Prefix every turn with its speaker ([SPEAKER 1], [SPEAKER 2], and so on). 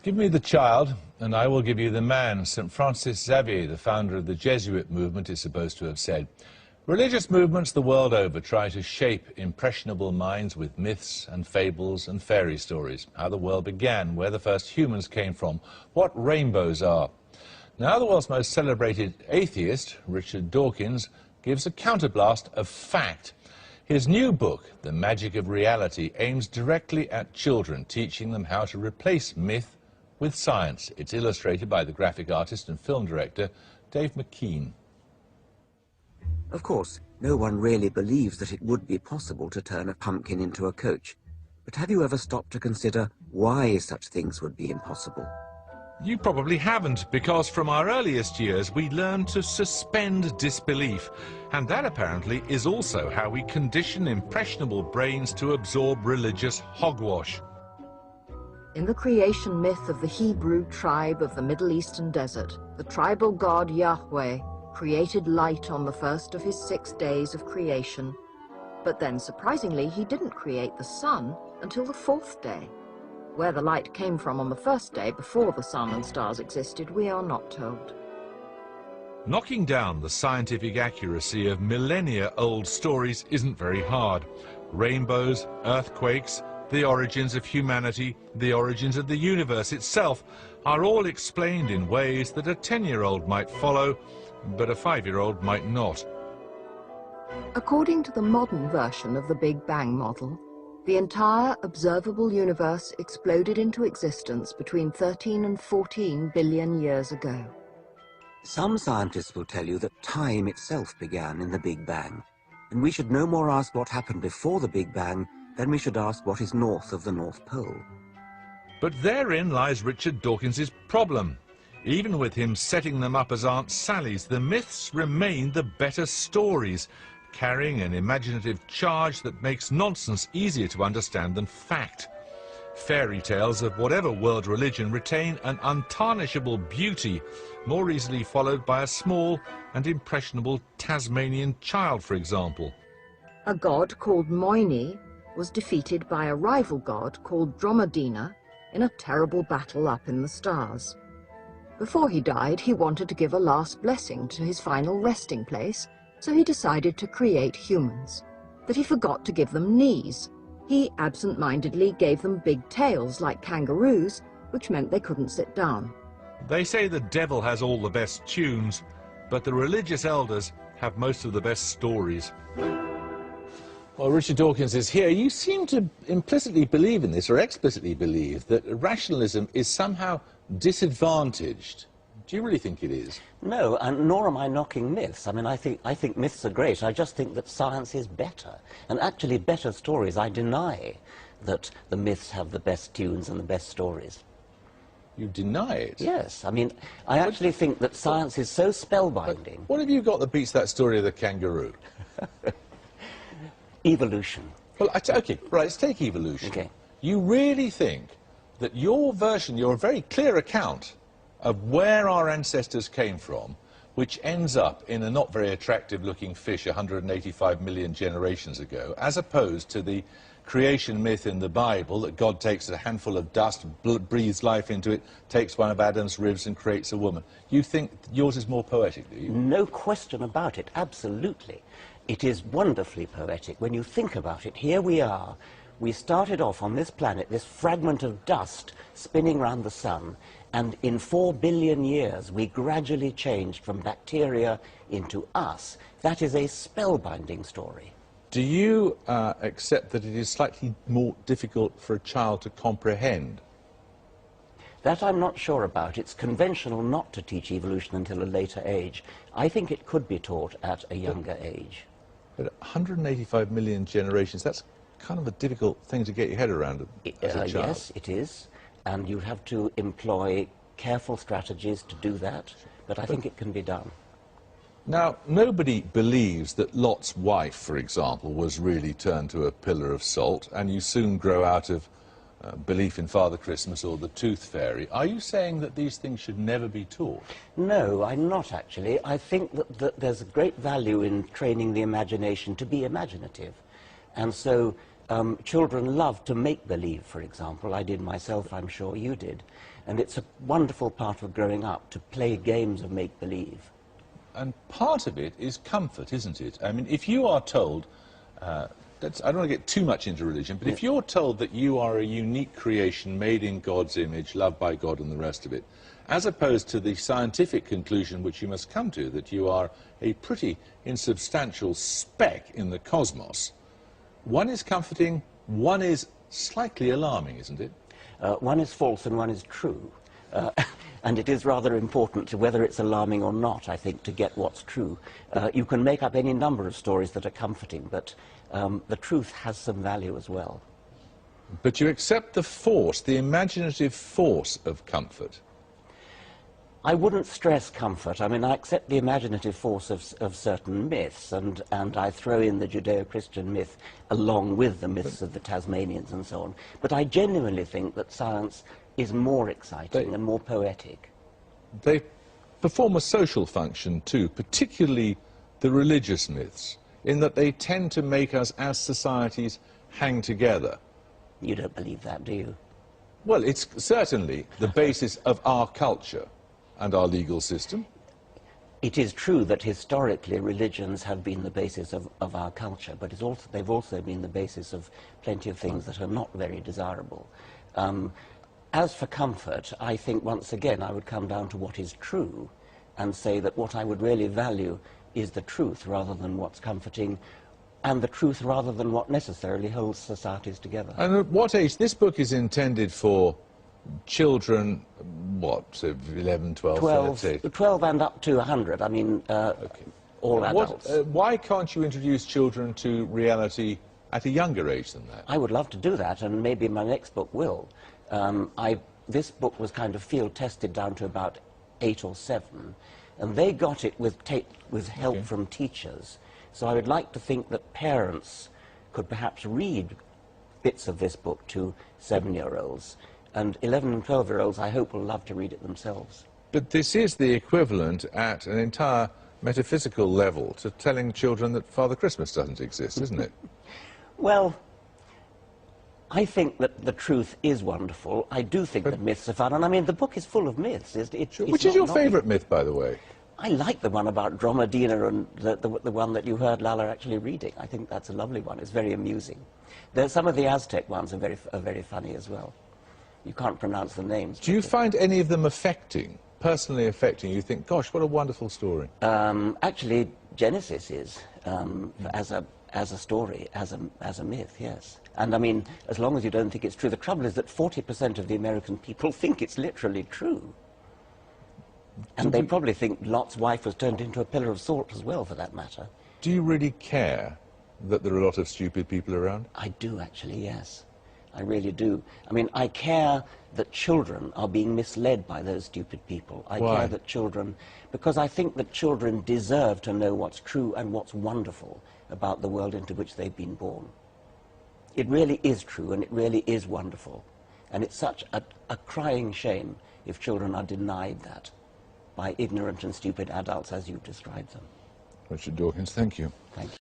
[SPEAKER 1] Give me the child, and I will give you the man, St. Francis Xavier, the founder of the Jesuit movement, is supposed to have said. Religious movements the world over try to shape impressionable minds with myths and fables and fairy stories, how the world began, where the first humans came from, what rainbows are. Now the world's most celebrated atheist, Richard Dawkins, gives a counterblast of fact. His new book, The Magic of Reality, aims directly at children, teaching them how to replace myth with science. It's illustrated by the graphic artist and film director, Dave McKean.
[SPEAKER 2] Of course, no one really believes that it would be possible to turn a pumpkin into a coach. But have you ever stopped to consider why such things would be impossible?
[SPEAKER 1] You probably haven't, because from our earliest years we learned to suspend disbelief. And that apparently is also how we condition impressionable brains to absorb religious hogwash.
[SPEAKER 3] In the creation myth of the Hebrew tribe of the Middle Eastern desert, the tribal god Yahweh created light on the first of his 6 days of creation. But then, surprisingly, he didn't create the sun until the 4th day. Where the light came from on the first day, before the sun and stars existed, we are not told.
[SPEAKER 1] Knocking down the scientific accuracy of millennia-old stories isn't very hard. Rainbows, earthquakes, the origins of humanity, the origins of the universe itself are all explained in ways that a 10-year-old might follow, but a 5-year-old might not.
[SPEAKER 3] According to the modern version of the Big Bang model, the entire observable universe exploded into existence between 13 and 14 billion years ago.
[SPEAKER 2] Some scientists will tell you that time itself began in the Big Bang, and we should no more ask what happened before the Big Bang than we should ask what is north of the North Pole.
[SPEAKER 1] But therein lies Richard Dawkins's problem. Even with him setting them up as Aunt Sally's, the myths remain the better stories, carrying an imaginative charge that makes nonsense easier to understand than fact. Fairy tales of whatever world religion retain an untarnishable beauty, more easily followed by a small and impressionable Tasmanian child, for example.
[SPEAKER 3] A god called Moini was defeated by a rival god called Dromedina in a terrible battle up in the stars. Before he died, he wanted to give a last blessing to his final resting place, so he decided to create humans. But he forgot to give them knees. He absent-mindedly gave them big tails like kangaroos, which meant they couldn't sit down.
[SPEAKER 1] They say the devil has all the best tunes, but the religious elders have most of the best stories. Well, Richard Dawkins is here. You seem to implicitly believe in this, or explicitly believe, that rationalism is somehow disadvantaged. Do you really think it is?
[SPEAKER 4] No, and nor am I knocking myths. I mean, I think myths are great. I just think that science is better, and actually better stories. I deny that the myths have the best tunes and the best stories.
[SPEAKER 1] You deny it?
[SPEAKER 4] Yes. I mean, I actually think that science is so spellbinding.
[SPEAKER 1] What have you got that beats that story of the kangaroo?
[SPEAKER 4] Evolution.
[SPEAKER 1] Well, okay, right, let's take evolution.
[SPEAKER 4] Okay.
[SPEAKER 1] You really think that your version, your very clear account of where our ancestors came from, which ends up in a not very attractive looking fish 185 million generations ago, as opposed to the creation myth in the Bible that God takes a handful of dust, breathes life into it, takes one of Adam's ribs and creates a woman. You think yours is more poetic, do you?
[SPEAKER 4] No question about it, absolutely. It is wonderfully poetic. When you think about it, here we are. We started off on this planet, this fragment of dust spinning round the sun, and in 4 billion years we gradually changed from bacteria into us. That is a spellbinding story.
[SPEAKER 1] Do you accept that it is slightly more difficult for a child to comprehend?
[SPEAKER 4] That I'm not sure about. It's conventional not to teach evolution until a later age. I think it could be taught at a younger age.
[SPEAKER 1] But 185 million generations, that's kind of a difficult thing to get your head around as a child.
[SPEAKER 4] Yes, it is. And you have to employ careful strategies to do that. But I think it can be done.
[SPEAKER 1] Now, nobody believes that Lot's wife, for example, was really turned to a pillar of salt, and you soon grow out of belief in Father Christmas or the Tooth Fairy. Are you saying that these things should never be taught?
[SPEAKER 4] No, I'm not actually. I think that there's a great value in training the imagination to be imaginative. And so children love to make believe, for example. I did myself, I'm sure you did. And it's a wonderful part of growing up to play games of make believe.
[SPEAKER 1] And part of it is comfort, isn't it? I mean, if you are told, I don't want to get too much into religion, but if you're told that you are a unique creation made in God's image, loved by God and the rest of it, as opposed to the scientific conclusion which you must come to, that you are a pretty insubstantial speck in the cosmos, one is comforting, one is slightly alarming, isn't it?
[SPEAKER 4] One is false and one is true. And it is rather important to whether it's alarming or not, I think, to get what's true. You can make up any number of stories that are comforting, but the truth has some value as well.
[SPEAKER 1] But you accept the force, the imaginative force of comfort.
[SPEAKER 4] I wouldn't stress comfort. I mean, I accept the imaginative force of certain myths, and I throw in the Judeo-Christian myth along with the myths of the Tasmanians and so on. But I genuinely think that science is more exciting and more poetic.
[SPEAKER 1] They perform a social function too, particularly the religious myths, in that they tend to make us as societies hang together.
[SPEAKER 4] You don't believe that, do you?
[SPEAKER 1] Well, it's certainly the basis of our culture and our legal system.
[SPEAKER 4] It is true that historically religions have been the basis of our culture, but they've also been the basis of plenty of things that are not very desirable. As for comfort, I think once again I would come down to what is true and say that what I would really value is the truth rather than what's comforting, and the truth rather than what necessarily holds societies together.
[SPEAKER 1] And at what age? This book is intended for children, what, so 11, 12, 13?
[SPEAKER 4] 12 and up to 100, I mean, all adults.
[SPEAKER 1] Why can't you introduce children to reality at a younger age than that?
[SPEAKER 4] I would love to do that, and maybe my next book will. This book was kind of field-tested down to about 8 or 7, and they got it with help from teachers. So I would like to think that parents could perhaps read bits of this book to 7-year-olds, and 11 and 12-year-olds, I hope, will love to read it themselves.
[SPEAKER 1] But this is the equivalent at an entire metaphysical level to telling children that Father Christmas doesn't exist, isn't it?
[SPEAKER 4] Well, I think that the truth is wonderful. I do think that myths are fun, and I mean, the book is full of myths.
[SPEAKER 1] Which is your favourite myth, by the way?
[SPEAKER 4] I like the one about Dromedina and the one that you heard Lala actually reading. I think that's a lovely one. It's very amusing. Some of the Aztec ones are very funny as well. You can't pronounce the names.
[SPEAKER 1] Do you find any of them affecting, personally affecting? You think, gosh, what a wonderful story.
[SPEAKER 4] Actually, Genesis is, as a story, as a myth, yes. And I mean, as long as you don't think it's true. The trouble is that 40% of the American people think it's literally true. And they probably think Lot's wife was turned into a pillar of salt as well, for that matter.
[SPEAKER 1] Do you really care that there are a lot of stupid people around?
[SPEAKER 4] I do, actually, yes. I really do. I mean, I care that children are being misled by those stupid people. I care that children, because I think that children deserve to know what's true and what's wonderful about the world into which they've been born. It really is true and it really is wonderful. And it's such a crying shame if children are denied that by ignorant and stupid adults as you described them.
[SPEAKER 1] Richard Dawkins, thank you.
[SPEAKER 4] Thank you.